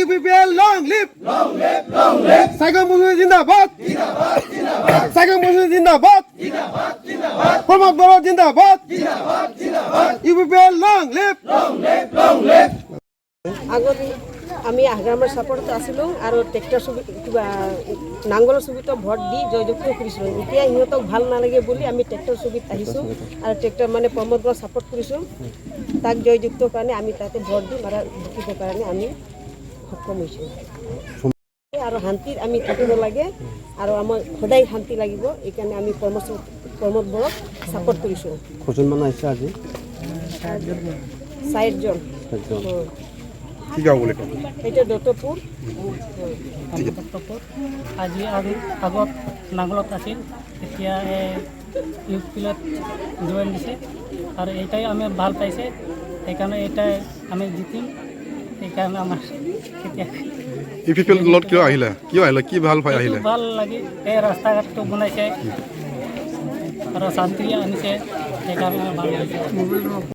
UPPL long live Saigon Muslim Zindabad Saigon Muslim Zindabad Pramod Bora Zindabad UPPL long live আগত আমি আহগ্ৰামৰ ছাপোৰ্টত আছিলোঁ আৰু tractor কিবা নাংগলৰ ছবিত ভোট দি জয়যুক্ত কৰিছিলোঁ। এতিয়া সিহঁতক ভাল নালাগে বুলি আমি ট্ৰেক্টৰ ছবিত আহিছোঁ আৰু ট্ৰেক্টৰ মানে প্ৰমোদ বৰাক ছাপোৰ্ট কৰিছোঁ। তাক জয়যুক্ত কাৰণে আমি তাতে ভোট দিম আৰু জিকিবৰ কাৰণে আমি সক্ষম হৈছোঁ। আৰু শান্তিত আমি থাকিব লাগে আৰু আমাৰ সদায় শান্তি লাগিব, এইকাৰণে আমি প্ৰমোদ বৰাক ছাপোৰ্ট কৰিছোঁ। কজন মানুহ আহিছে আজি 60 জন। কি গাঁও বুলি কয়? এইটো দত্তপুৰ। আজি আগত নাঙলত আছিল, এতিয়া UPPLত জইন দিছে আৰু এইটাই আমি ভাল পাইছে, সেইকাৰণে এইটাই আমি জিতিম। সেইকাৰণে আমাৰ UPPL কিয় আহিলে কি ভাল পাই আহিলে? ভাল লাগে, এই ৰাস্তা ঘাটটো বনাইছে আৰু শান্তি আনিছে, সেইকাৰণে ভাল লাগিছে।